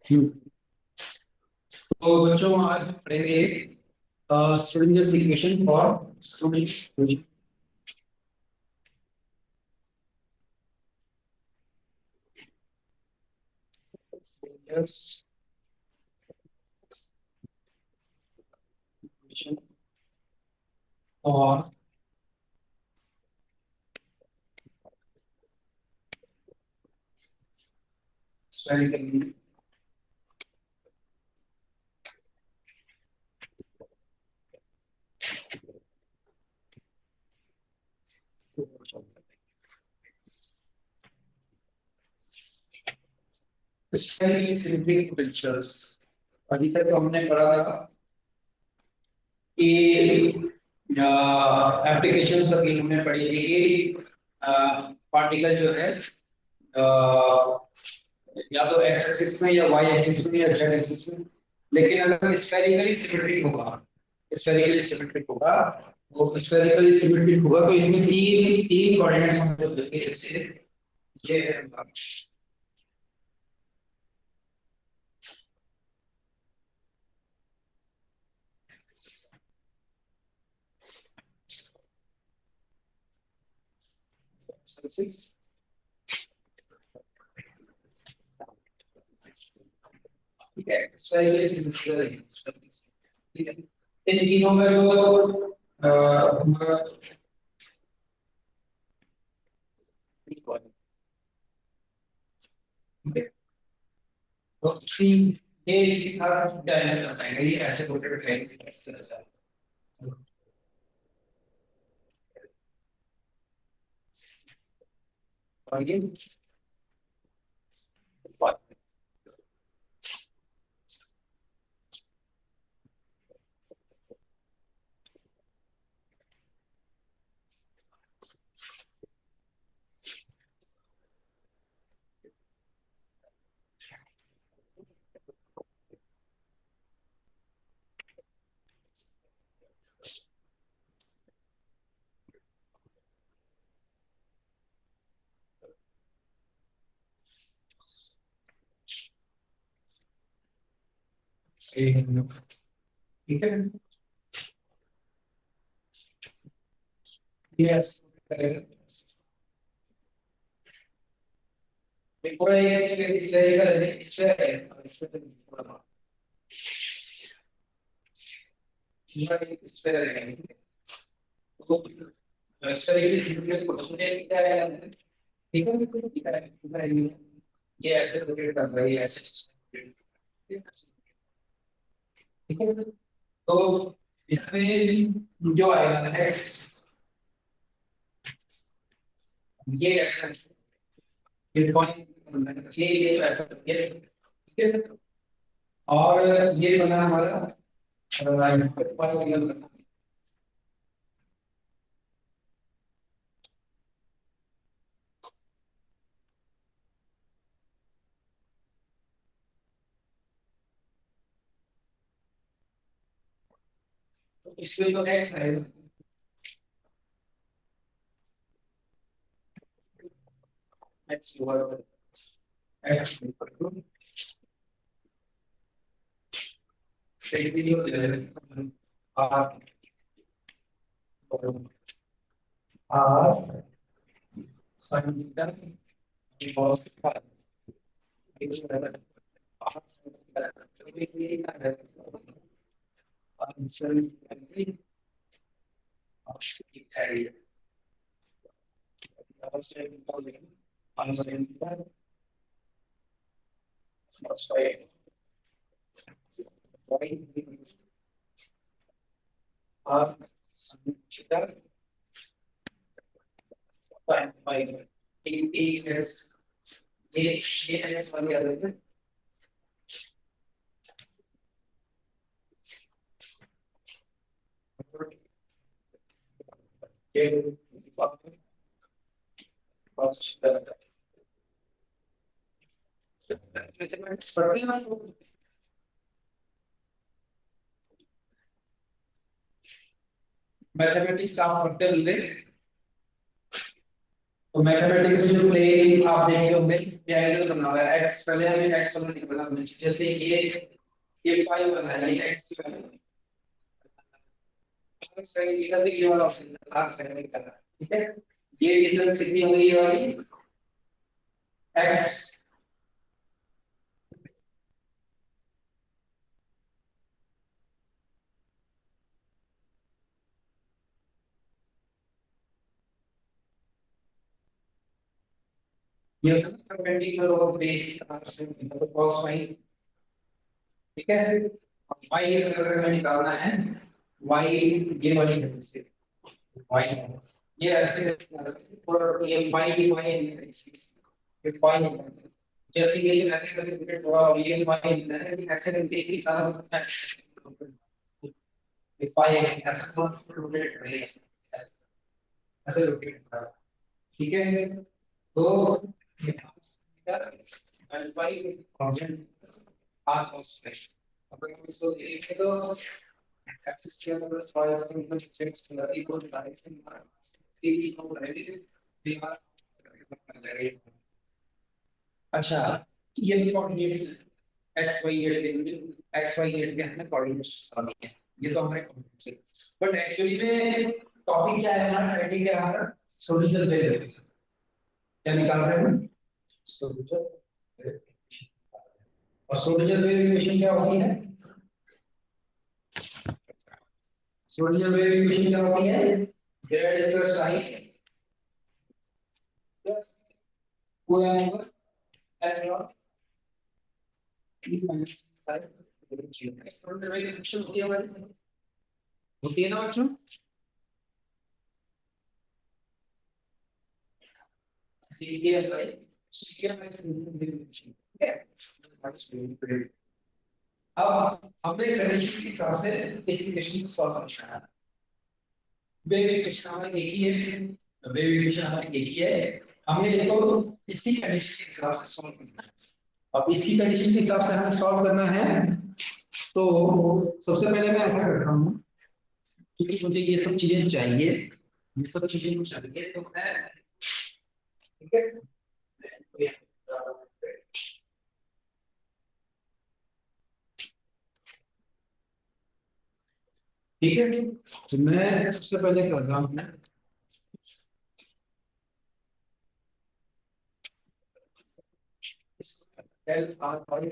तो बच्चों आज हम पढ़ेंगे strangers equation for student. Strangers equation for spherical symmetric pictures. अभी तक तो हमने पढ़ा था कि एप्लीकेशंस अभी हमने पढ़ी थी कि पार्टिकल जो है या तो एक्स एक्सिस में या वाई एक्सिस में या जेड एक्सिस में, लेकिन अगर स्फेरिकली सिमेट्रिक होगा, स्फेरिकली सिमेट्रिक होगा वो स्फेरिकली सिमेट्रिक होगा तो इसमें तीन तीन कोऑर्डिनेट्स हम लोग देंगे। जैसे ये है हमारा एक्सिस, ठीक है, स्फेरिकली सिमेट्रिक, ठीक है। इन तीनों में जो हमारा तो थ्री, ये इसी सारा डायमेंशन बताएंगे, ये ऐसे रोटेट करेंगे इस तरह से। और ये ठीक है, ये ऐसे करेंगे। ये पूरा ये इस तरीके का इस पे है, इस पे पूरा पूरा इस पे रहेगा। तो इस तरीके से सिंपल को समझे क्या है, ठीक है, बिल्कुल ठीक है। ये ऐसे रोटेट कर रहा है, ये ऐसे, ठीक है। तो इसमें जो आएगा एक्स, ये ऐसा, ये पॉइंट ये ऐसा, ये ठीक है। और ये बना हमारा पॉइंट। तो इसमें जो एक्स है, x over x equal to r r sine theta cos theta equal r sine theta. ये क्या है, आंसर है आपकी area, r sine theta r sine theta plus y r sine theta sin phi. ये S, ये S वाली आ रही है। ये फर्स्ट मेजरमेंट्स पढ़ रहे हैं आप लोग? मैथमेटिक्स आप पढ़ते होंगे, तो मैथमेटिक्स में जो प्लेन आप देखे होंगे, ट्रायंगल बना हुआ है x, पहले हमें x वाला निकालना है, जैसे ये 5 बना है, ये x की वैल्यू है, सही इधर ये वाला ऑप्शन है, लास्ट सेकंड निकालना है, ठीक है। ये डिस्टेंस कितनी हो गई, ये वाली x, ये होता है परपेंडिकुलर और बेस से मतलब cos फाई, ठीक है। y अगर हमें निकालना है, y ये वाली है से y, ये ऐसे और ये फाई भी y है, ये फाई है, जैसे ये ऐसे करके रोटेट हुआ और ये फाई है, ऐसे करके इसी तरह ये फाई है, ऐसे रोटेट करेगा, ऐसे ऐसे रोटेट करेगा, ठीक है। तो अल्फाई कांस्टेंट आर कांस्टेंट, अगर हम इसको देखें तो एक्सिस के अंदर soil simple strips equal direction three equal direction they are. अच्छा, ये कोऑर्डिनेट्स एक्स वाई जेड के, एक्स वाई जेड के हमने कोऑर्डिनेट्स बता दिए हैं, ये तो हमारे कोऑर्डिनेट्स है। बट एक्चुअली में टॉपिक क्या है हमारा, ट्रेंडिंग क्या है हमारा, सोल्यूशन वेरिएबल्स, क्या निकाल रहे हैं हम, सोल्यूशन। और सोल्यूशन वेरिएशन क्या होती है, सोल्यूशन वेरिएशन क्या होती है, ग्रेड स्क्वायर साइन प्लस पूरा number H not E minus 5, solution variation होती है ना बच्चों। ठीक है भाई, सीक्वेंस वेरिएशन, ठीक है। अब हमें कंडीशन के हिसाब से इस इक्वेशन को सॉल्व करना है। वेव इक्वेशन हमारी एक ही है, वेव इक्वेशन हमारी एक ही है, हमें इसको इसी कंडीशन के हिसाब से सॉल्व करना है। अब इसी कंडीशन के हिसाब से हमें सॉल्व करना है, तो सबसे पहले मैं ऐसा कर रहा हूँ, क्योंकि मुझे ये सब चीजें चाहिए, ये सब चीजें मुझे चाहिए, तो मैं, ठीक है, ठीक है, तो मैं सबसे पहले कर रहा हूँ, del r by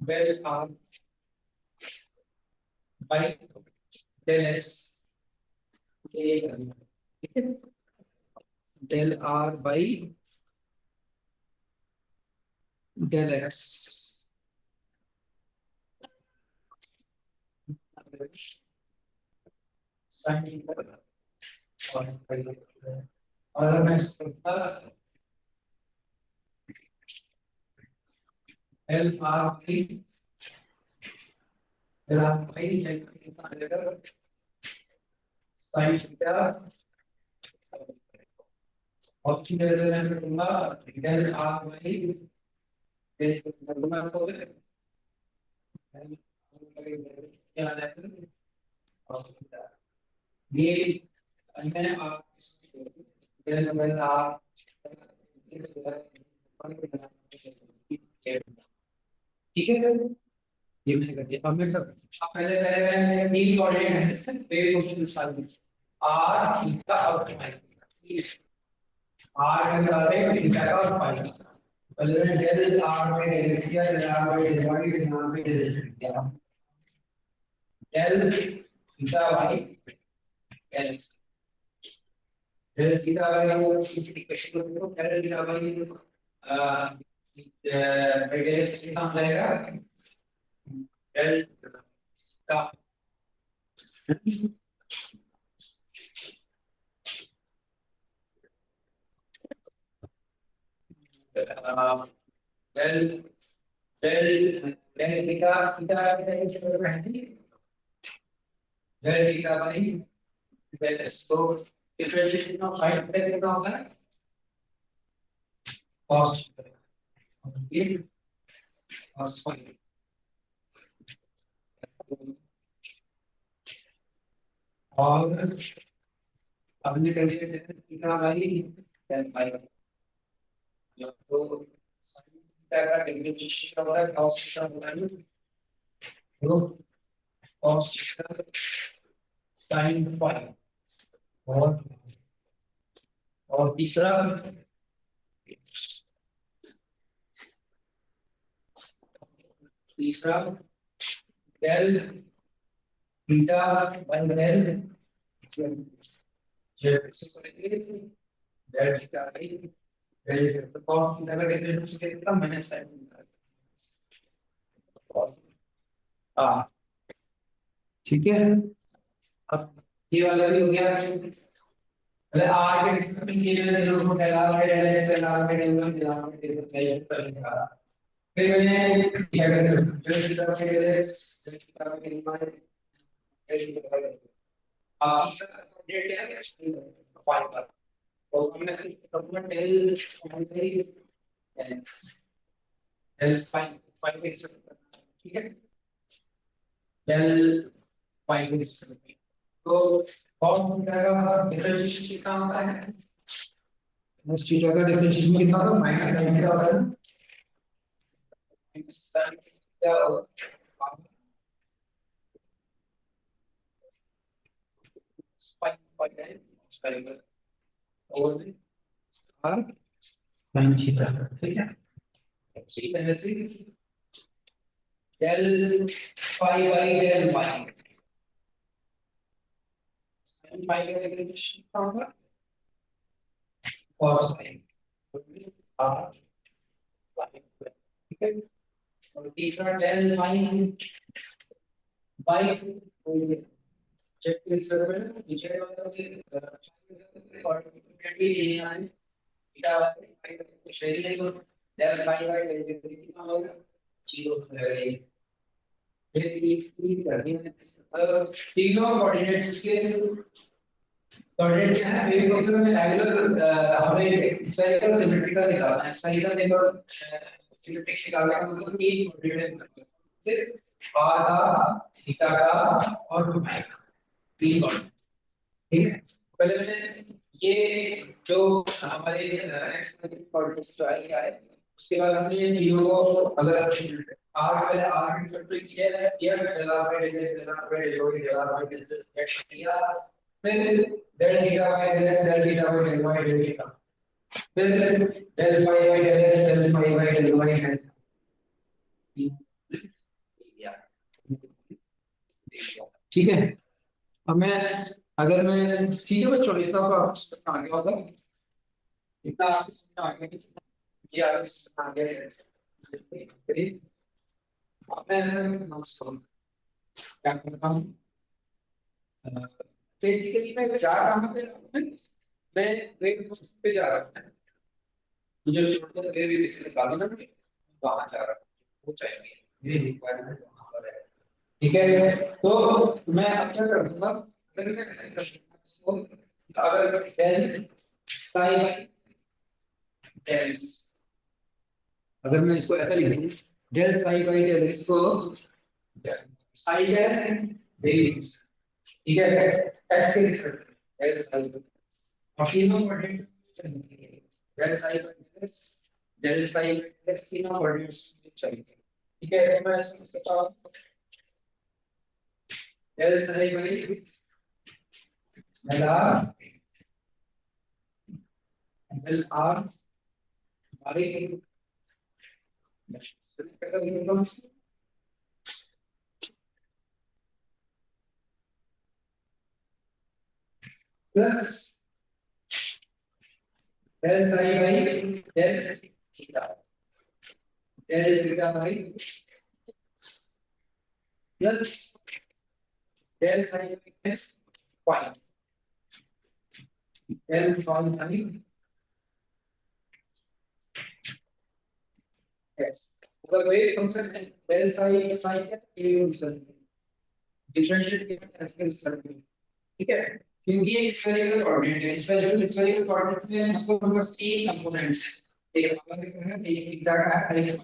del r by del S, ये करना है, ठीक है, del r by del x sine और अगर मैं L r by del r by del sine theta, और इसी तरह से मैं करूंगा del r by del normal को क्या आ जाएगा, ये मैंने आप डेल डेल आर, ठीक है, ये मैंने कर दिया। अब मैं कर, अब पहले पहले मैंने तीन कोऑर्डिनेट है इसके वेव फंक्शन सारे, आर थीटा और फाई, आर का निकाल रहे हैं थीटा का और फाई का। पहले मैंने del r by del x किया, del r by del y del r by del z किया, del theta by del x, del theta by इस इक्वेशन को देखो, del theta by del x कितना हो जाएगा, डेल का del del del theta theta del theta by del x, तो differentiation of sine theta कितना होगा, cos ये cos फाई, और अब हमने calculate theta by del phi, तो sin थीटा का डिफरेंशिएशन क्या होता है, cos थीटा होता है ना, तो cos थीटा sin फाई। और तीसरा तीसरा del theta by del z से करेंगे, del theta by del z. तो cos थीटा का डिफरेंशिएशन कितना, माइनस sin थीटा। हाँ ठीक है। अब ये वाला भी हो गया, मतलब आर के रिस्पेक्ट में ये मैंने दोनों को del r by del x del r by del one del r by del y पर लिखा। फिर मैंने क्या कर सकते हैं, del theta by del x del theta by del y del theta by del. अब इसका डेल क्या है, फाइव का, और हमने सिर्फ अपना del by x del five five x, ठीक है, डेल फाइव एक्स। तो और थीटा का डिफरेंशिएशन कितना होता है, उस थीटा का डिफरेंशिएशन कितना होता है, माइनस sin थीटा होता है, माइनस sin थीटा और फाइव फाइव है करेंगे, और r sin थीटा, ठीक है। इसी तरह से del five by del y, sin five का डिफरेंशिएशन कितना होगा, cos फाइव r फाइव, ठीक है। और तीसरा डेल फाइव बाई चेक इस तरह में नीचे वाला से और डेफिनेटली ये आए थीटा फाइव तो सही नहीं, तो डेल फाइव बाय डेल कितना होगा, 0 रहेगा। फिर ये कर दिया, तीनों कोऑर्डिनेट्स के कोऑर्डिनेट क्या है, वेव फंक्शन में एंगुलर हमें स्फेरिकल सिमेट्रिकल निकालना है, स्फेरिकल देखो सिमेट्रिक निकालने का मतलब तीन कोऑर्डिनेट सिर्फ r का थीटा का और फाई का, तीन कोऑर्डिनेट, ठीक है। पहले मैंने ये जो हमारे एक्स कोऑर्डिनेट्स जो आएगा है, उसके बाद हमने तीनों को अगर आर पहले आर के रिस्पेक्ट में किया है, किया del r by del x del r by del y del r by del z किया, फिर del theta by del x del theta by del y del theta, फिर del phi by del x del phi by del y del, ठीक है। अब मैं अगर मैं ठीक है बच्चों, इतना तो आप समझ आ गया होगा, इतना आप समझ आ गया कि ये आप समझ आ गया है। अब मैं ऐसा नोट्स क्या करता हूँ, बेसिकली मैं जा रहा पे मैं वेब पे जा रहा हूँ, मुझे शॉर्टकट वेब से निकालना ना, वहां जा रहा हूँ, वो चाहिए मेरी रिक्वायरमेंट वहां पर है, ठीक है। तो मैं अब क्या करूंगा, अगर मैं ऐसे करूंगा, अगर डेल साई बाई डेल, अगर मैं इसको ऐसा लिख दूं, del psi by del x को साई है डेल, ठीक है, एक्स के रिस्पेक्ट में डेल साई बाई एक्स, और तीनों coordinate del psi by x del psi by x तीनों कोऑर्डिनेट्स चाहिए, ठीक है। तो मैं इसको सकता हूं del psi by del r del r by plus del psi by del theta del theta by plus del sine by phi del phi by x. अगर वेव फंक्शन है डेल साई साइन का ये function differentiate किया ऐसे circle, ठीक है, क्योंकि ये स्फेरिकल कोऑर्डिनेट है, स्फेरिकल कोऑर्डिनेट में मतलब बस तीन कंपोनेंट्स है, एक हमारे का है, एक थीटा का है, एक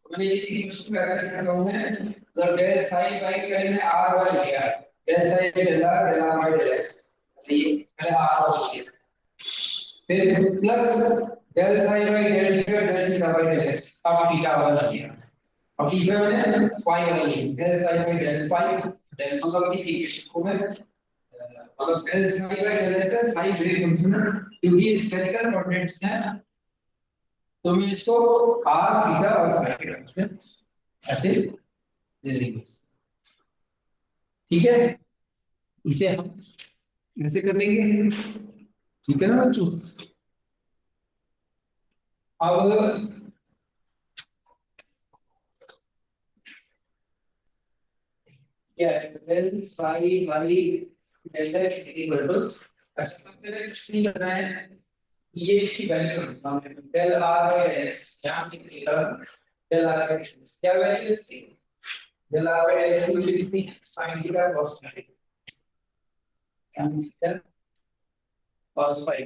मैंने इसी क्वेश्चन को ऐसा लिखा हुआ है, मतलब डेल साई बाई डेल में आर बाई लिया है, del psi del r by del x, ये पहले आर बाई लिया, फिर plus del psi by del theta del theta by del x अब थीटा वाला लिया अब तीसरा मैंने फाई वाला लिया del psi by del phi del मतलब इस इक्वेशन को मैं मतलब del psi by del x है साई वेव फंक्शन है क्योंकि ये स्फेरिकल कोऑर्डिनेट्स हैं तो मैं इसको r थीटा और फाई के टर्म्स में ऐसे ले लेंगे ठीक है इसे हम ऐसे कर लेंगे ठीक है ना बच्चों अब क्या है डेल साई वाली डेल एक्स इक्वल टू अच्छा अब मैंने कुछ नहीं करना है ये इसकी वैल्यू रखना है डेल आर बाय एक्स यहाँ से निकलेगा डेल आर बाय एक्स क्या वैल्यू है इसकी डेल आर बाय एक्स की वैल्यू कितनी है sin theta cos theta cos phi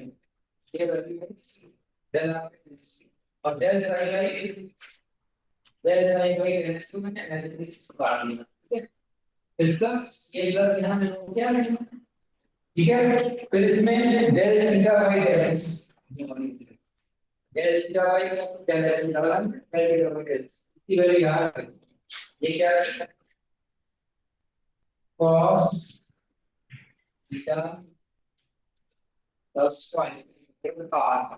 ये वैल्यू है डेल आर बाय एक्स और डेल साइन बाय एक्स को मैंने एज इट इज काट दिया ठीक है फिर प्लस ये प्लस यहाँ मैंने क्या लिखा ठीक है फिर इसमें del theta by del x del theta by del x निकाला del theta by del x इसकी वैल्यू यहाँ पे ये क्या है cos theta plus five r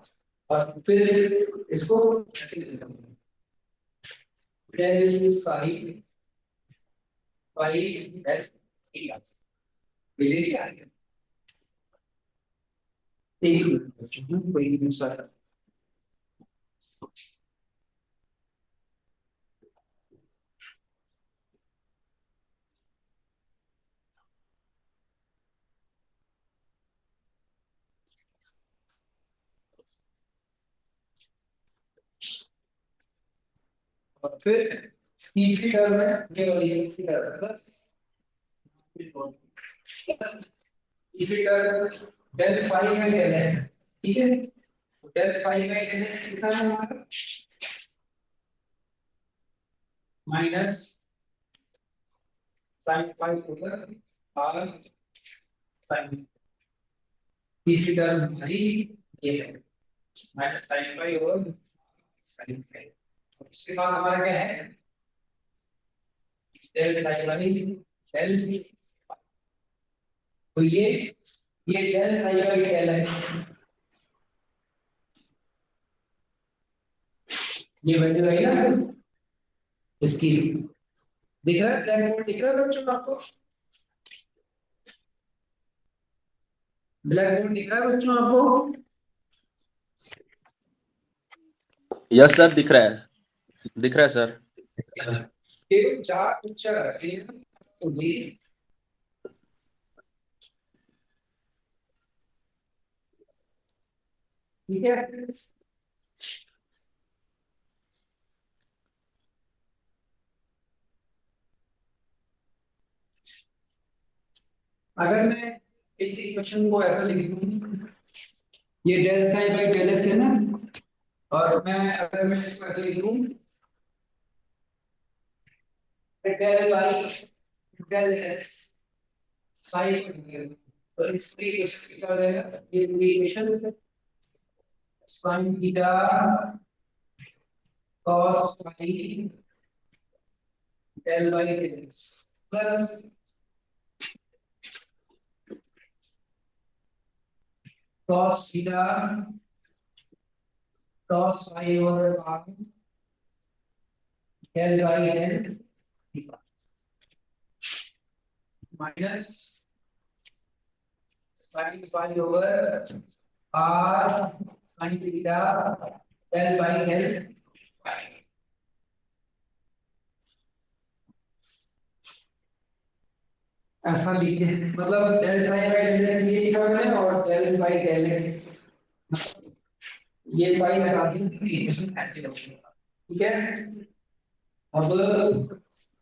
और फिर इसको ऐसे लिखते हैं del sine by del theta मिले क्या है एक मिनट बच्चों कोई दूसरा और फिर तीसरी टर्म में ये वाली तीसरी टर्म प्लस तीसरी टर्म डेल फाइव में डेल एक्स ठीक है डेल फाइव में डेल एक्स कितना है हमारा minus sine five over r sine तीसरी टर्म हमारी ये है minus sine five over sine five इसके बाद हमारा क्या है डेल साइन वाली डेल तो ये डेल साइन वाली डेल है ये वैल्यू है ना इसकी दिख रहा है ब्लैक बोर्ड दिख रहा है बच्चों आपको ब्लैक बोर्ड दिख रहा है बच्चों आपको यस सर दिख रहा है सर केवल चार पिक्चर रखी है तो ये ठीक है अगर मैं इस इक्वेशन को ऐसा लिख दूं ये del psi by del x है ना और अगर मैं इसको ऐसे लिख दूं del y del x psi तो इस इक्वेशन क्या हो जाएगा ये पूरी equation sine theta cos phi del by del x plus cos theta cos phi over r del by del theta minus sin phi over r sin theta del by del phi ऐसा लिखे मतलब del sine by del x ये लिखा मैंने और del by del x ये sine हटा दी इक्वेशन ऐसे लिखेगा ठीक है अब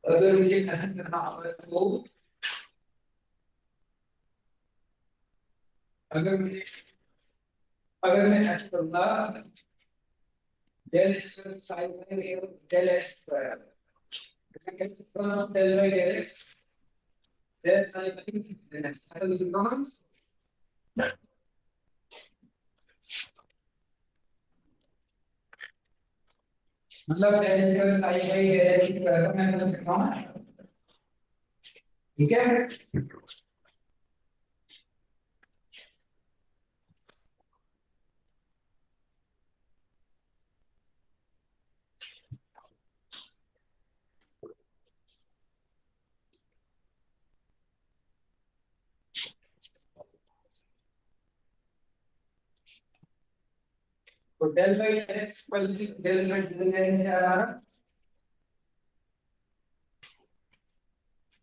अगर मुझे ऐसे करना होगा तो अगर मुझे अगर मैं ऐसे करूंगा del square sine by del x square ऐसे कैसे करना del by del x del sine by del x ऐसा लिखूंगा हम मतलब del square sine by del x square का मैं समझ सकता हूँ, ठीक है। तो del by del x del by del x क्या आ रहा है,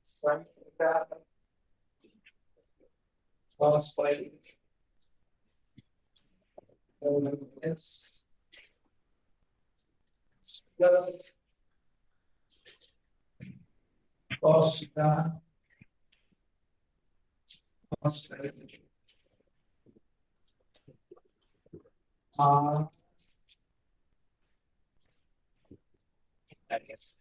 साइन का cos by x plus cos का cos by r x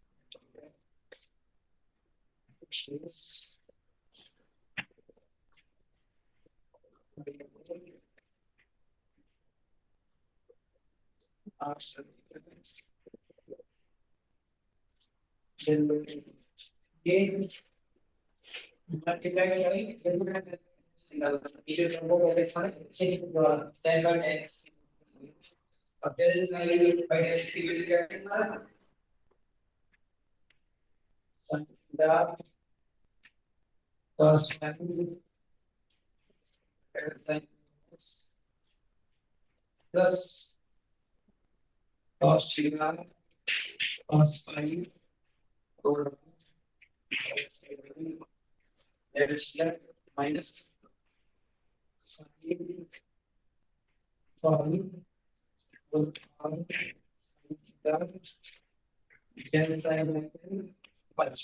r del by ये मल्टीप्लाई करेंगे सिंगल ये जो नंबर पहले था चेक स्टैंडर्ड एक्स अब del sine by del C will क्या है संडा cos sin plus cos theta cos phi और डेल माइनस sin phi और sin theta डेल sin पच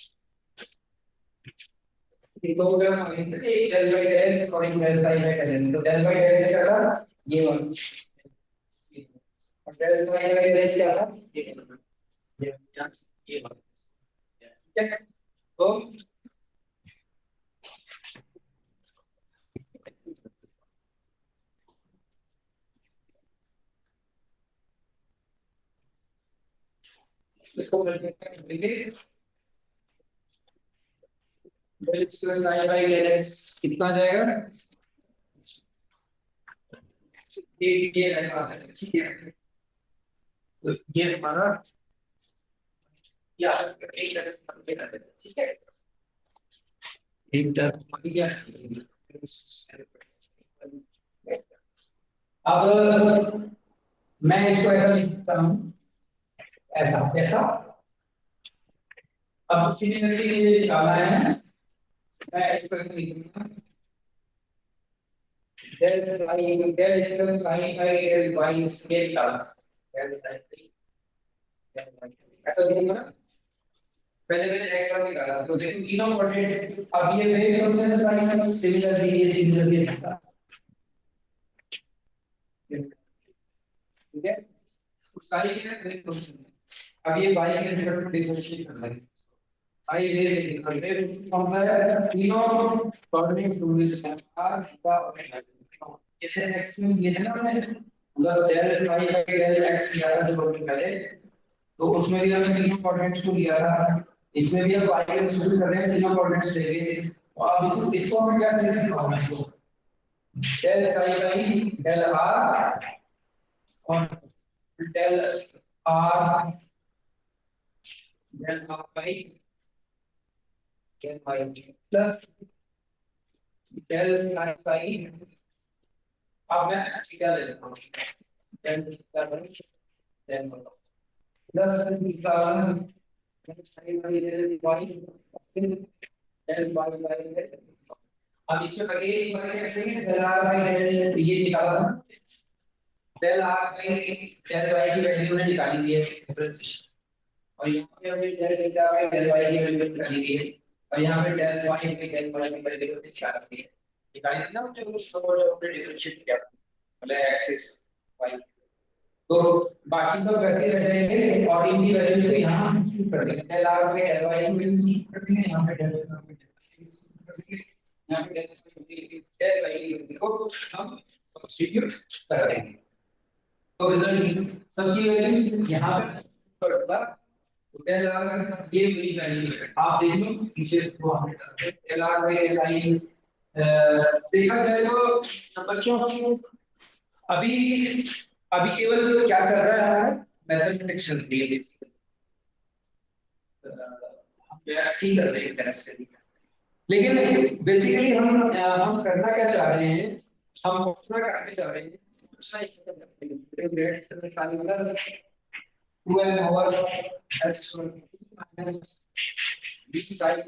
तो अगर हम एक del by del sin del sin by del तो डेल बाई डेल क्या था ये वाला और डेल sin बाई डेल क्या था ये ये वाला ठीक है। तो इसको मल्टीप्लाई करेंगे del square sin by del x कितना आ जाएगा ये ऐसा है ठीक है। तो ये हमारा या एक टर्म ठीक है एक टर्म क्या अब मैं इसको ऐसा लिखता हूँ ऐसा ऐसा अब सिमिलरिटी के लिए निकालना है मैं इसको ऐसे लिखूंगा del sin del square sin by del y square निकालना डेल sin ऐसा लिखूंगा ना पहले मैंने x वाला निकाला तो देखो तीनों कोऑर्डिनेट अब ये वेव फंक्शन है sin सिमिलरली ये सिमिलरली है ठीक है साइन के ना वेव फंक्शन अब ये y के रिस्पेक्ट में डिफरेंशिएट करना है आई वेव वेव कौन सा है तीनों coordinate to this r theta और θ जैसे x में ये है ना हमने अगर del phi by del x किया था जो हमने पहले तो उसमें भी हमने तीनों कोऑर्डिनेट्स को लिया था इसमें भी अब y का रिस्पेक्ट कर रहे हैं तीनों कोऑर्डिनेट्स लेंगे तो अब इसको हम क्या लिख सकते हैं इसको del psi by del r और del r del r by del y plus del psi by अब मैं थीटा ले लेता हूँ del theta by del plus तीसरा वाला del psi by del y del y by del अब इसमें आगे एक बार कैसे है डेल r बाई डेल ये निकाला था del r by del y की वैल्यू ने निकाली थी डिफरेंशिएशन और यहाँ पे हमें del theta by del y की वैल्यू निकाली गई है और यहाँ पे del y by del y की वैल्यू निकाली गई है निकाली थी ना हमने उस हमने डिफरेंशिएट किया मतलब x is y तो बाकी सब वैसे रह जाएंगे और इनकी वैल्यू को यहाँ सब्स्टिट्यूट कर देंगे del r by del y की वैल्यू सब्स्टिट्यूट कर देंगे यहाँ पे del y by del y यहाँ पे डेल y की वैल्यू को हम सब्स्टिट्यूट कर देंगे तो रिजल्ट सबकी वैल्यू यहाँ पे एल आर ये वही वैल्यू है, आप देख लो नीचे को हमने करते हैं L r by L I. देखा जाए तो बच्चों अभी अभी केवल क्या कर रहा है, मैथमेटिक्स चल रही है बेसिकली, हम सी कर रहे हैं एक तरह से। लेकिन बेसिकली हम करना क्या चाह रहे हैं, हम पूछना करने चाह रहे हैं, पूछना इस तरह करते हैं grad sine plus 2m over x minus b sine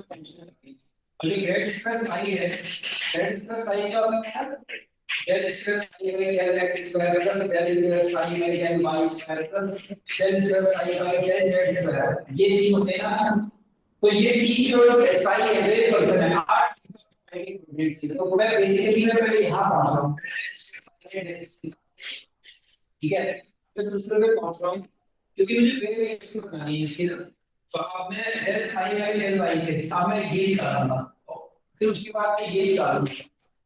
function. अभी ग्रेड इसका साइन है, ग्रेड इसका साइन का मतलब क्या है, del square sin by del x square plus del square sin by del y square plus del square sin by del z square, ये तीन होते हैं ना। तो ये तीन जो साई है वे फंक्शन है आठ तो मैं बेसिकली मैं पहले यहाँ पहुंच रहा हूँ, ठीक है, फिर दूसरे पे पहुंच रहा हूँ क्योंकि मुझे वेरिएशन बनानी है इसकी। तो अब मैं del psi by del y के अब मैं ये निकालूंगा, फिर उसके बाद मैं ये निकालूंगा,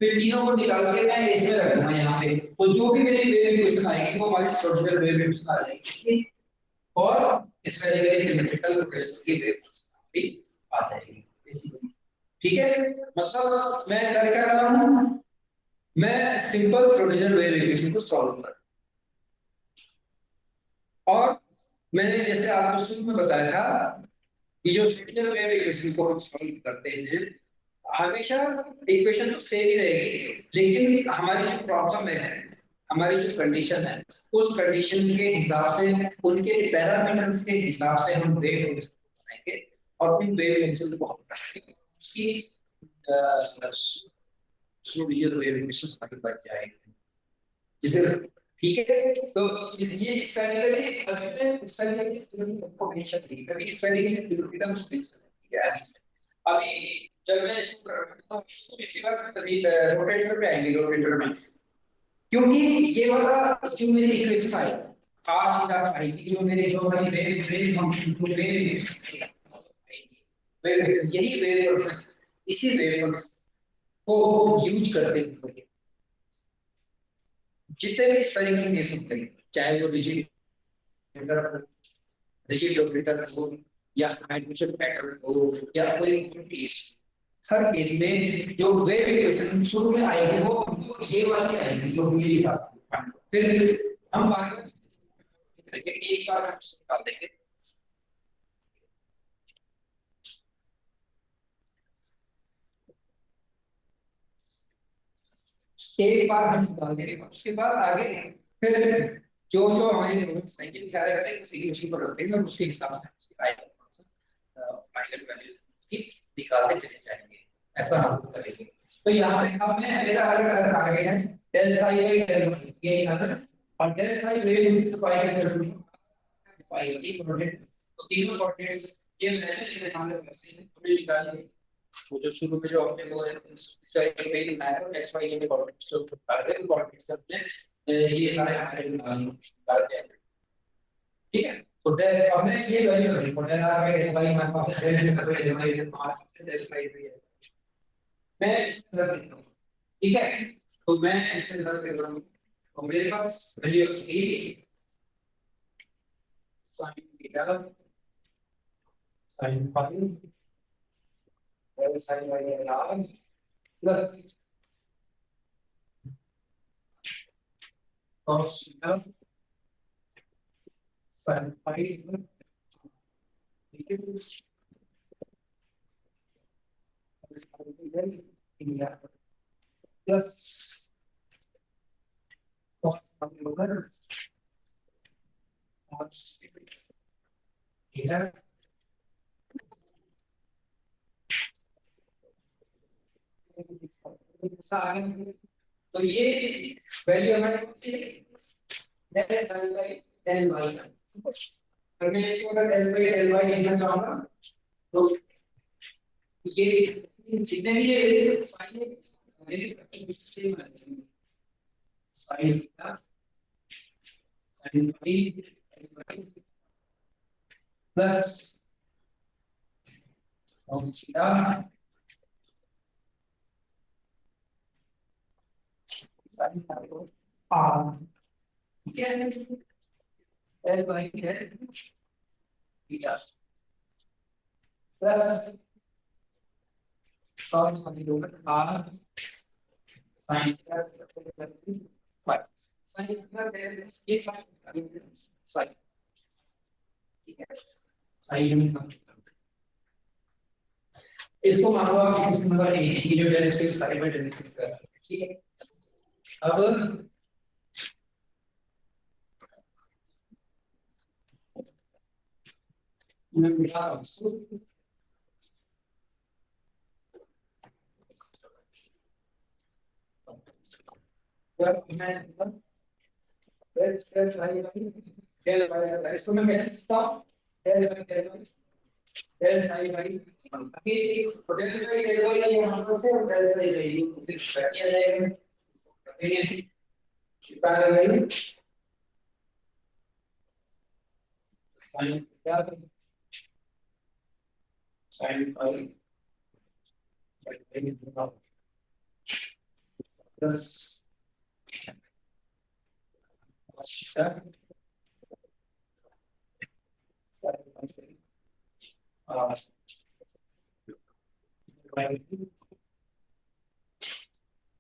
फिर तीनों को निकाल के मैं इसमें रखूंगा यहाँ पे, तो जो भी मेरी वेव इक्वेशन आएगी वो हमारी स्ट्रोडिंगर वेव इक्वेशन आ जाएगी और स्फेरिकली सिमेट्रिकल रोटेशन की वेव भी आ जाएगी बेसिकली। ठीक है, मतलब मैं कर क्या रहा हूँ, मैं सिंपल स्ट्रोडिंगर वेव इक्वेशन को सॉल्व कर, और मैंने जैसे आपको शुरू में बताया था कि जो स्ट्रोडिंगर वेव इक्वेशन को हम सॉल्व करते हैं हमेशा इक्वेशन तो सेम ही रहेगी, लेकिन हमारी जो प्रॉब्लम है, हमारी जो कंडीशन है, उस कंडीशन के हिसाब से उनके पैरामीटर्स के हिसाब से हम वेव फंक्शन बनाएंगे और फिर वेव फंक्शन को हम रखेंगे उसकी स्लोवियर वेव इक्वेशन आगे बढ़ जाएगी जिसे। ठीक है, तो ये स्पेलिकली सिमिलरिटी को हमेशा देखिए, कभी स्पेलिकली सिमिलरिटी मुश्किल से ठीक है। अभी जब मैं इसको कर रहा हूँ तो इसके बाद कभी रोटेटर पे आएंगे, रोटेटर में क्योंकि ये वाला जो मेरी इक्वेशन आई आर थीटा फाई की जो मेरे जो मेरी वेव वेव फंक्शन जो वेव यही वेव फंक्शन, इसी वेव फंक्शन को यूज करते हुए जितने भी स्पेलिंग केस होते हैं, चाहे वो रिजिड रिजिड ऑपरेटर हो या हाइड्रोजन पैटर्न हो या कोई केस, हर केस में जो वेव इक्वेशन शुरू में आएगी वो ये वाली आएगी जो मेरी बात। फिर हम बात करेंगे एक बार हम निकाल देंगे, एक बार हम निकाल देंगे उसके बाद आगे फिर जो जो हमारे नोट्स हैं ये क्या करेंगे उसी उसी पर रखेंगे और उसके हिसाब से उसकी फाइनल वैल्यूज की निकालते चले जाएंगे, ऐसा हम करेंगे। तो यहाँ पे हमने मेरा अगर आगे है डेल साई बाई डेल ये अगर और del psi wave is phi के सर्किल फाई की कोऑर्डिनेट, तो तीनों कोऑर्डिनेट्स ये मैंने निकाले वैसे ही निकाल दिए। वो जो शुरू में जो हमने वो पेज बनाया था एक्स वाई के कोऑर्डिनेट्स जो सारे कोऑर्डिनेट्स अपने ये सारे हमारे निकाल दिए, ठीक है। तो डेल हमने ये वैल्यू रखी तो del r by del y हमारे पास है del by del y del r से डेल वाई भी है, मैं इस तरह लिख रहा हूँ, ठीक है। तो मैं इसे रख दे रहा हूँ और मेरे पास value a sin theta sin phi del sin by del r plus cos theta sin phi, ठीक है, plus cos phi over cos theta तो ये वैल्यू हमारे पास del sin by del y, अगर मैं इसको अगर डेल बाय डेल वाई लिखना चाहूंगा तो ये जितने भी ये साइन है मेरे सेम आ जाएंगे, sine theta sine phi plus cos theta sin phi r, ठीक है। L by del theta plus cos phi over r sin theta phi sin theta ये sin ठीक है sin में सब इसको मानो आप किसी नंबर ए की जो डेरिवेटिव साइड बाय डेरिवेटिव कर रहे हैं ठीक है अब मैं बिठा रहा हूं जब मैं डेल साइन डेल बाय इसको मैं कैसे लिखता हूं del by del sine by ये इस डेल बाय डेल बाय ये यहां से डेल साइन बाय फिर कैसे आ जाएगा ये कितना आ जाएगा साइन क्या साइन बाय प्लस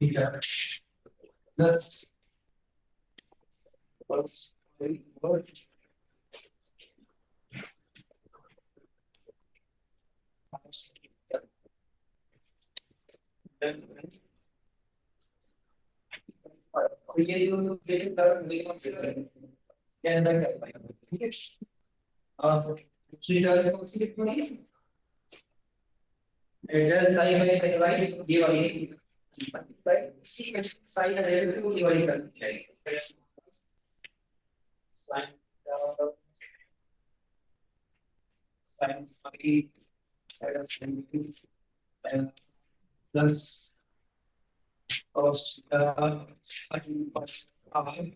ठीक है प्लस प्लस और ये जो रिलेशन तरफ मिनिमम से कैंसिल कर पाएंगे ठीक है और दूसरी तरफ कौन सी लिखनी है डेल साइन बाय वाई ये वाली इसी में साइन डेल को डिवाइड कर जाएगी sine sine phi plus cos sin phi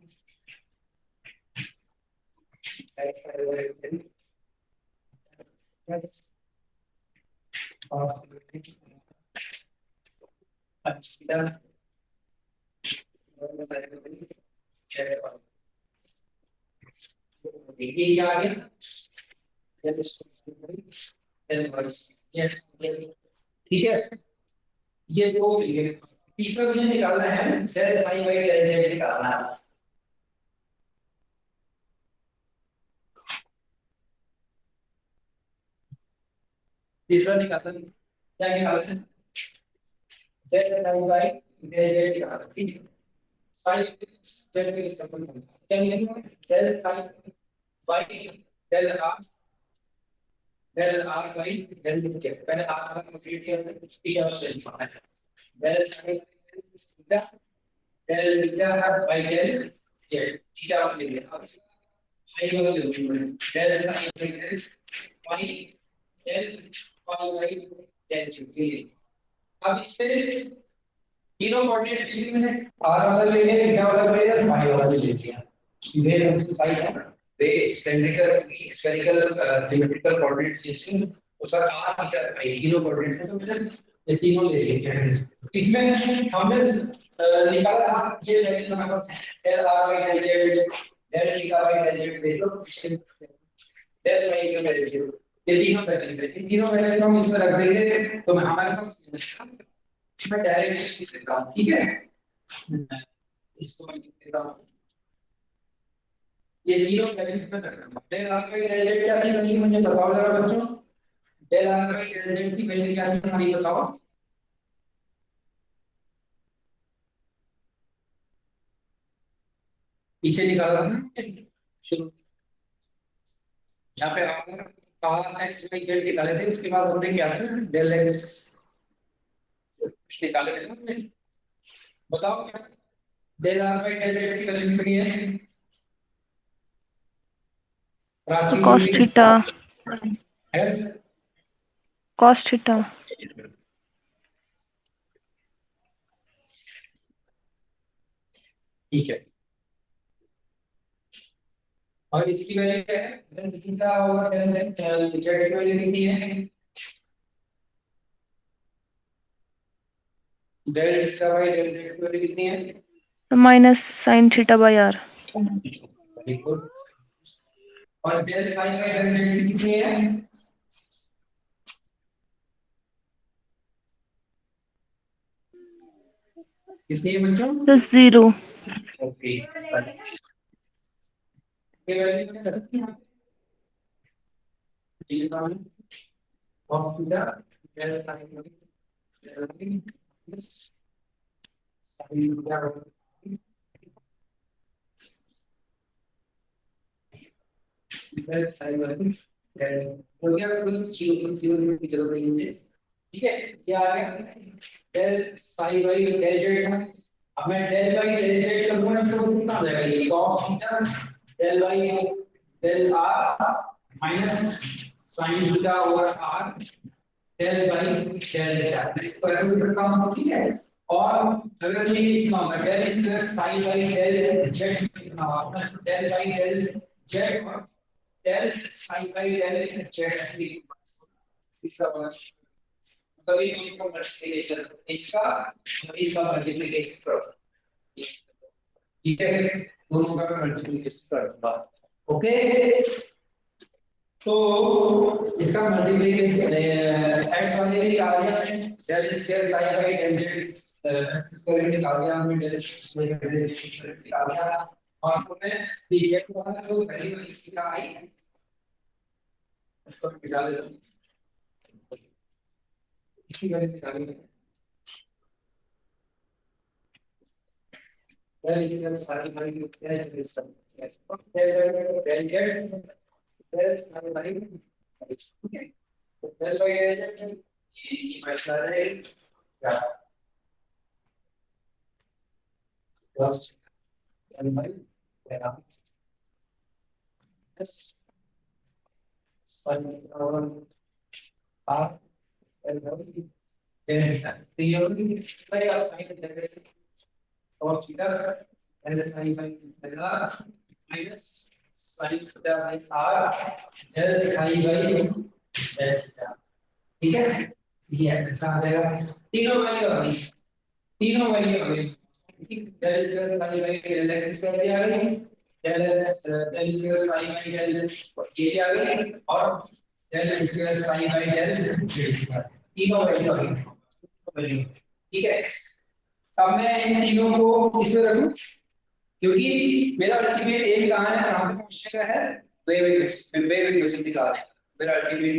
अच्छा देखिए क्या आ गया यस ठीक है ये दो ये तीसरा मुझे निकालना है del sine by del z निकालना है तीसरा निकालना क्या निकालना है del sine by del z निकालना ठीक है साइन जेड के संबंध में क्या निकालना del sine by del r by del z पहले आर का कंप्लीट किया था थीटा वाला लिखना है del sine theta del theta by del z theta वाला ले लिया अब साइन वाला ले लूंगा del sine by del by del by del z अब इसमें तीनों कोऑर्डिनेट लिए मैंने आर वाला ले लिया थीटा वाला ले लिया फाई वाला भी ले लिया वे हमसे साइड है वे स्फेरिकल सिमेट्रिकल कोऑर्डिनेट सिस्टम तो सर आर थीटा फाई तीनों कोऑर्डिनेट है तो मैंने ये तीनों ले लिए हैं इसमें हमने निकाला ये वैल्यू हमारे पास del r by del z del theta by del z ले लो डेल बाय डेल जेड ये तीनों वैल्यू है इन तीनों वैल्यू को हम इसमें रख देंगे तो हमारे पास इसमें डायरेक्टली लिख देता हूं ठीक है इसको मैं लिख देता हूं ये तीनों वैल्यू इसमें रख दूंगा del r by del z क्या थी वैल्यू मुझे बताओ जरा बच्चों del r by del z की वैल्यू क्या थी हमारी बताओ पीछे निकाला था शुरू यहाँ पे आपने कहा एक्स वाई जेड निकाले थे उसके बाद हमने क्या था डेल एक्स कुछ निकाले थे हमने बताओ क्या del r by del z की वैल्यू कितनी है प्राची cos theta है cos theta ठीक है और इसकी वैल्यू क्या है डेल थीटा और डेल जेड की वैल्यू कितनी है del theta by del z की वैल्यू कितनी है minus sin theta by r very good और del phi by del z कितनी है? कितनी है बच्चों? 0। ओके, ये वैल्यू क्या रखी है? ये cos of theta del sine by plus sine क्या डेल साइन बाई डेल हो गया, प्लस जीरो जीरो की जरूरत नहीं है। ठीक है, ये आ गया del sine by del z है। अब मैं डेल बाई डेल जेड करूंगा, इसको कितना हो जाएगा? ये cos theta del by del r minus sine theta over r del by del theta. मैं इसको ऐसे लिख सकता हूं, ठीक है। और अगर ये लिखना होगा del square sine by del z लिखना होगा, डेल बाई डेल जेड और del sine by del z लिखना होगा। मतलब ये दोनों का मल्टीप्लिकेशन इसका और इसका मल्टीप्लिकेशन करो, ठीक है, दोनों का मल्टीप्लिकेशन करूंगा। ओके, तो इसका मल्टीप्लिकेशन एक्स वाले भी निकाल दिया हमने, del square sine by del z x square निकाल दिया हमने, डेल स्क्वायर डेल जेड निकाल दिया। और हमें बीजेड वाला जो वैल्यू इसका आई उसको निकाल देते हैं, इसकी वैल्यू निकालेंगे। Del square sine by del z del z del sine by okay, तो डेल बाई डेल जेड ये बचता है क्या? Plus del by del plus sine over r del by del theta. तो ये होगी भाई आप साइन डेल से और theta del sine by del r minus sine theta by r del sine by del theta. ठीक है, ये ऐसा आ जाएगा। तीनों वैल्यू आ गई, तीनों वैल्यू आ गई। Del square sine by del x square भी आ गई, del square sine by del ये भी आ गई, और del square sine by del z square, तीनों वैल्यू आ गई वैल्यू। ठीक है, अब मैं इन तीनों को इसमें रखूं, क्योंकि मेरा अल्टीमेट एम कहाँ है, कहाँ पे पहुंचने का है? वेव इक्वेशन निकालने का। मेरा अल्टीमेट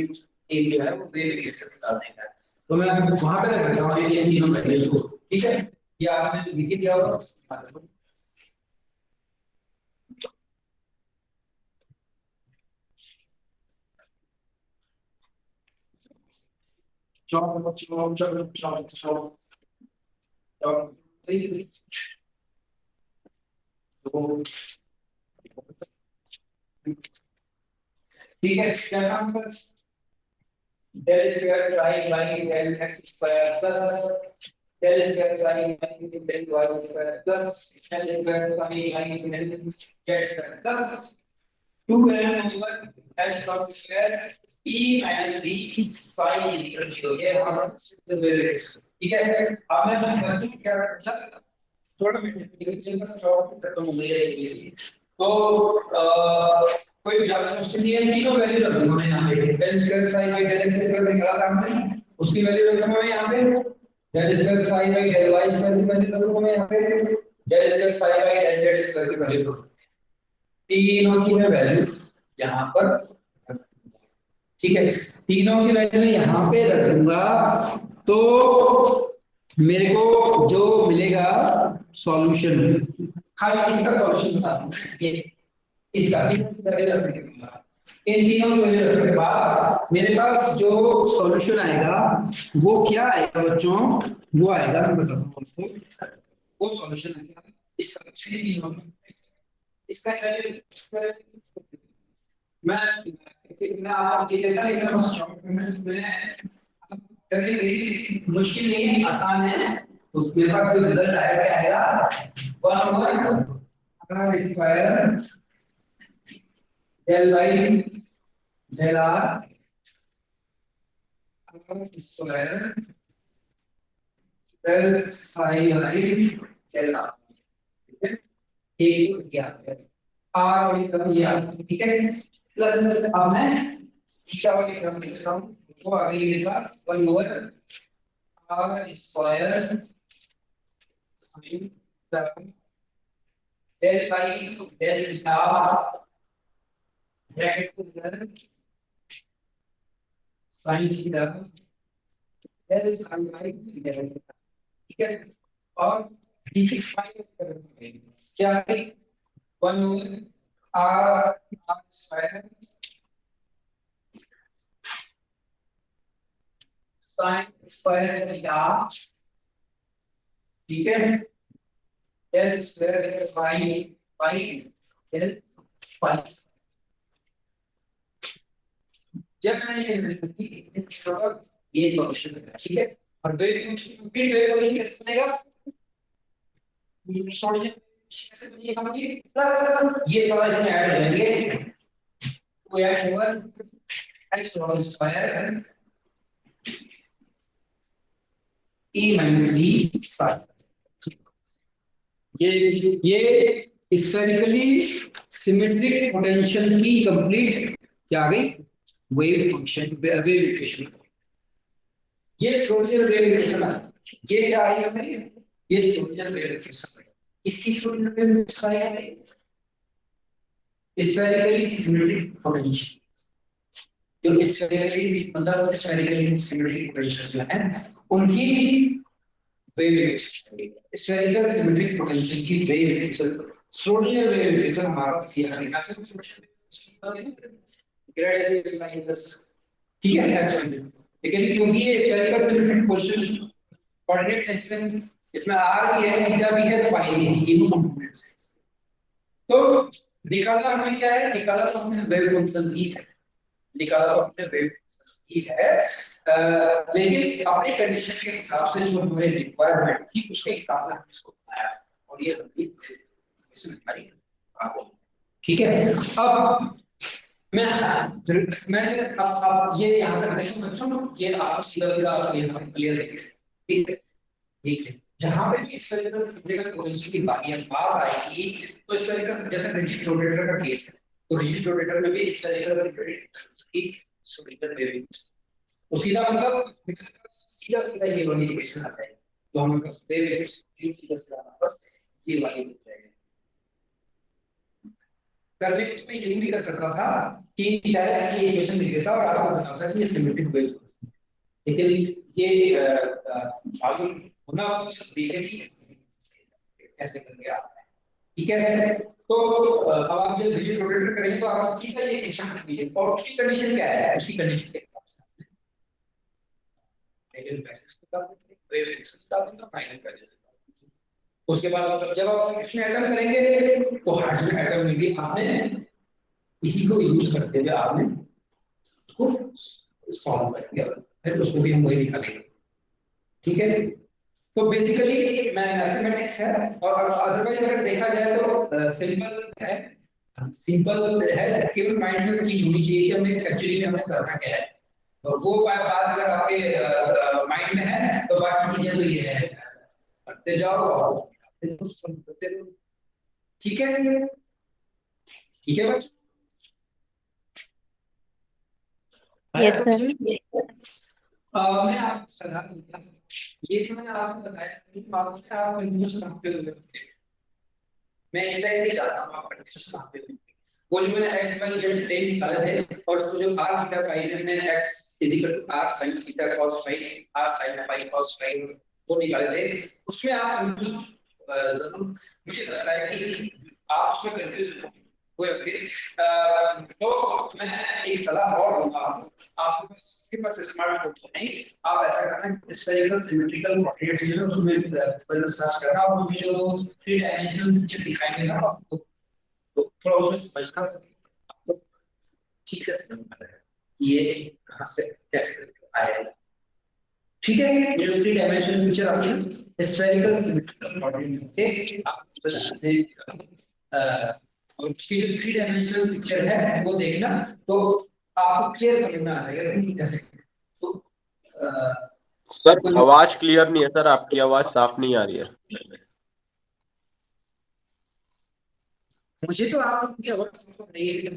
एम जो है वो वेव इक्वेशन निकालने का है। तो मैं वहां पे रख देता हूँ ये तीनों वैल्यूज को, ठीक है। ये आपने लिख दिया होगा, चौक चौक चौक चौक चौक चौक, ठीक है, क्या काम कर del square sine by del x square plus del square sine by del y square plus del square sine by del z square plus 2 over h cos square e minus b sin equal 0। ये हमारा simple variation, ठीक है। अब मैं बच्चों को क्या करता थोड़ा मल्टीप्लिकेशन का शॉर्ट खत्म हो गया है इसी। तो कोई ज्यादा मुश्किल नहीं है, तीनों वैल्यू रख दूंगा मैं यहां पे। Del square sine by del x square निकाला था हमने, उसकी वैल्यू रख दूंगा मैं यहां पे। Del square sine by del y square की वैल्यू रख दूंगा मैं यहां पे। Del square sine by del z square की वैल्यू रख दूंगा। तीनों की मैं वैल्यू यहां पर, ठीक है, तीनों की वैल्यू मैं यहां पे रख दूंगा। तो मेरे को जो मिलेगा सॉल्यूशन, खाली इसका सॉल्यूशन बता दूं, ये इसका वैल्यू रखने के बाद, इन तीनों की वैल्यू रखने के बाद मेरे पास जो सॉल्यूशन आएगा वो क्या आएगा बच्चों? वो आएगा, मैं बताता हूँ आपको, वो सॉल्यूशन आएगा इस सबसे तीनों में। इसका वैल्यू मैं आपको ये देता लेकिन मैं शॉर्ट में करने की मुश्किल नहीं है, आसान है। तो मेरे पास जो रिजल्ट आएगा क्या आएगा? 1 over r square del y del r square del sine y del r, ठीक है। एक क्या है आर और ये, ठीक है। प्लस अब मैं थीटा वाली टर्म लिख रहा हूँ, तो आ गई मेरे पास 1 over r square sin del by del theta bracket के अंदर sin theta del sin by del theta, ठीक है। और डीसी फाइंड करेंगे, क्या है 1 over r r square sin square theta, ठीक है, del square sin by del phi. जब मैंने ये सॉल्यूशन है, ठीक है। और वेव फंक्शन फिर वेव फंक्शन कैसे बनेगा, सॉल्यूशन कैसे बनेगा हमारी, प्लस ये सारा इसमें ऐड हो जाएंगे, तो add over x whole square e minus b sine. ये स्फेरिकली सिमेट्रिक पोटेंशियल की कंप्लीट क्या आ गई, वेव फंक्शन, वेव इक्वेशन। ये श्रोडिंगर वेव इक्वेशन है, ये क्या आई है, ये श्रोडिंगर वेव इक्वेशन है। इसकी श्रोडिंगर वेव इक्वेशन है स्फेरिकली सिमेट्रिक पोटेंशियल, जो स्फेरिकली मतलब स्फेरिकली सिमेट्रिक पोटेंशियल जो है उनकी wave equation, spherical symmetric potential की wave equation, Schrodinger wave equation हमारा सीआर का सॉल्यूशन ग्रेड ऐसे इसमें बस, ठीक है अच्छा। लेकिन क्योंकि ये spherical symmetric position coordinate system, इसमें आर भी है, थीटा भी है, फाई भी है, तीनों कंपोनेंट्स हैं। तो निकाला हमने क्या है, निकाला तो हमने वेव फंक्शन ही है, निकाला तो हमने वेव फंक्शन ही है, लेकिन अपने कंडीशन के हिसाब से जो हमारे रिक्वायरमेंट थी उसके हिसाब से हमने इसको बनाया, और ये इसमें हमारी, ठीक है। अब मैं अब ये यहाँ तक देखो बच्चों, ये आप सीधा सीधा यहाँ क्लियर देखिए, ठीक है, ठीक है। जहां पे भी इस तरीके से सिंपल पोटेंशियल की बात आएगी, तो इस तरीके से जैसे रिजिड रोटेटर का केस है, तो रिजिड रोटेटर में भी इस तरीके से एक सिंपल वेव, तो सीधा मतलब सीधा सीधा ये वाली इक्वेशन आता है, तो हमारे पास वेव सीधा सीधा हमारे पास ये वाली हो जाएगी। करने को मैं ये भी कर सकता था कि डायरेक्ट ये इक्वेशन लिख देता और आपको बताता कि ये सिमेट्रिक वेव है, लेकिन ये आगे होना जरूरी है कि कैसे करके आप, ठीक है। तो अब आप जब रिजिड रोटेटर करेंगे तो आप सीधा ये इक्वेशन लिखिए, और उसकी कंडीशन क्या है, उसी कंडीशन के हिसाब से आइगन वैल्यूज निकाल देंगे, वेव फिक्स निकाल देंगे, फाइनल वैल्यू। उसके बाद जब आप फ्रिक्शन एटम करेंगे तो हाइड्रोजन एटम में भी आपने इसी को यूज करते हुए आपने उसको सॉल्व करेंगे, फिर उसको भी हम वही निकालेंगे, ठीक है। तो बेसिकली मैथमेटिक्स है, और अदरवाइज अगर देखा जाए तो सिंपल है, सिंपल है, केवल माइंड में चीज होनी चाहिए कि हमें एक्चुअली में हमें करना क्या है, और वो बात अगर आपके माइंड में है तो बाकी चीजें तो ये है, करते जाओ और करते रहो, ठीक है, ठीक है बच्चों। Yes sir. मैं आपको सलाह दूंगा, ये जो मैंने आपको बताया कि बात है, आप कंफ्यूज कहाँ पे हो, मैं एग्जैक्टली चाहता हूँ आप कंफ्यूज कहाँ पे हो। वो जो मैंने एक्स वाई जेड टेन निकाले थे, और उसको जो आर थीटा फाई मैंने x equal to r sine theta cos phi, r sine phi cos phi वो निकाले थे, उसमें आप कंफ्यूज जरूर, मुझे लगता है कि आप उसमें कंफ्यूज हुए होंगे। तो मैं एक सलाह और दूंगा आपके पास स्मार्टफोन तो नहीं, आप ऐसा करना स्फेरिकल सिमेट्रिकल कोऑर्डिनेट्स जो है उसमें सर्च करना, और उसमें जो 3 डायमेंशनल पिक्चर दिखाई देगा आपको, तो थोड़ा उसमें समझना, आपको ठीक से समझना पड़ेगा कि ये कहाँ से कैसे आएगा, ठीक है। जो 3 डायमेंशनल पिक्चर आती है स्फेरिकल सिमेट्रिकल कोऑर्डिनेट के आप और उसकी जो 3 डायमेंशनल पिक्चर है वो देखना, तो आपको क्लियर समझ में आ जाएगा कि कैसे, तो सर आवाज क्लियर नहीं है सर, आपकी आवाज साफ नहीं आ रही है। मुझे तो आपकी आवाज समझ नहीं है,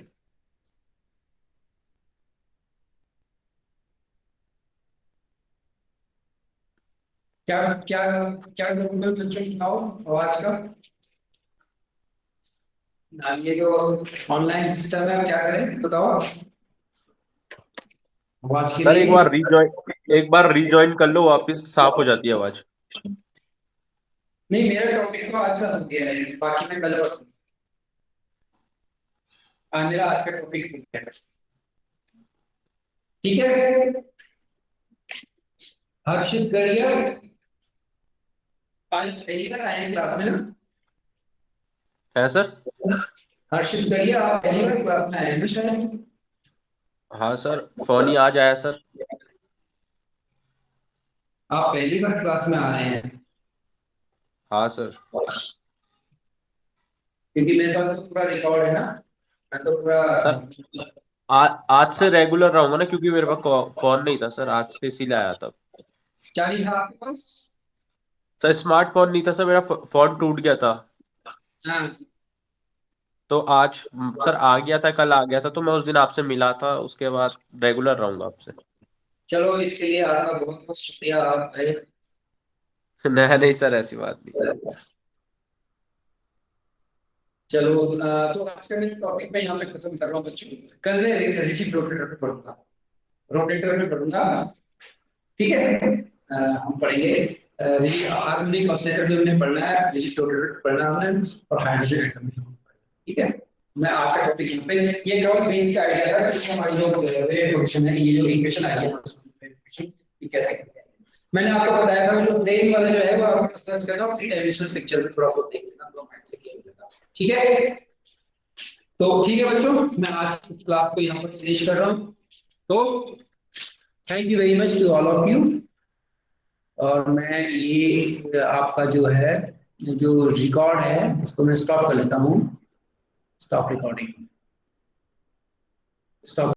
क्या क्या क्या करूँगा बच्चों, बताओ आवाज का। ये जो ऑनलाइन सिस्टम है क्या करें बताओ आवाज के सर लिए। एक बार रीजॉइन कर लो, वापस साफ हो जाती है आवाज। नहीं, मेरा टॉपिक तो आज का हो गया है, बाकी मैं कल करूँगा। मेरा आज का टॉपिक हो गया है। ठीक है। हर्षित गढ़िया आज पहली बार आए हैं क्लास में ना। है सर। हर्षित गढ़िया आप पहली बार क्लास में आए हैं ना शायद। हाँ सर, फोन ही आज आया सर। आप पहली बार क्लास में आ रहे हैं। हाँ सर। क्योंकि मेरे पास तो पूरा रिकॉर्ड है ना, मैं तो पूरा। सर आज से रेगुलर रहूंगा ना, क्योंकि मेरे पास फोन नहीं था सर, आज से इसीलिए आया था। क्या नहीं था आपके पास। सर स्मार्टफोन नहीं था सर, मेरा फोन टूट गया था। हाँ। तो आज सर आ गया था, कल आ गया था, तो मैं उस दिन आपसे मिला था, उसके बाद रेगुलर रहूंगा आपसे। चलो इसके लिए आपका बहुत बहुत शुक्रिया, आप आए। नहीं नहीं सर, ऐसी बात नहीं। चलो तो आज का मैं टॉपिक मैं यहाँ पे खत्म कर रहा हूँ बच्चों। कल मैं रिजिड रोटेटर पे पढ़ूंगा, रोटेटर में पढ़ूंगा। ठीक है। हम पढ़ेंगे हार्मोनिक ऑसिलेटर भी हमने पढ़ना है, रिजिड रोटेटर पढ़ना है हमने, और हाइड्रोजन एटम भी। ठीक है। मैं आज का टॉपिक यहाँ पे, ये केवल बेसिक आइडिया था कि हमारी जो वेव फंक्शन है, ये जो इक्वेशन आई है ये कैसे करते हैं। मैंने आपको बताया था जो प्लेन वाला जो है वो आप सर्च करना और 3 डायमेंशनल पिक्चर में थोड़ा बहुत देख लेना, तो माइंड से क्लियर हो जाएगा। ठीक है। तो ठीक है बच्चों, मैं आज की क्लास को यहाँ पर फिनिश कर रहा हूँ। तो thank you very much to all of you. और मैं ये आपका जो है जो रिकॉर्ड है इसको मैं स्टॉप कर लेता हूँ। Stop recording. स्टॉप।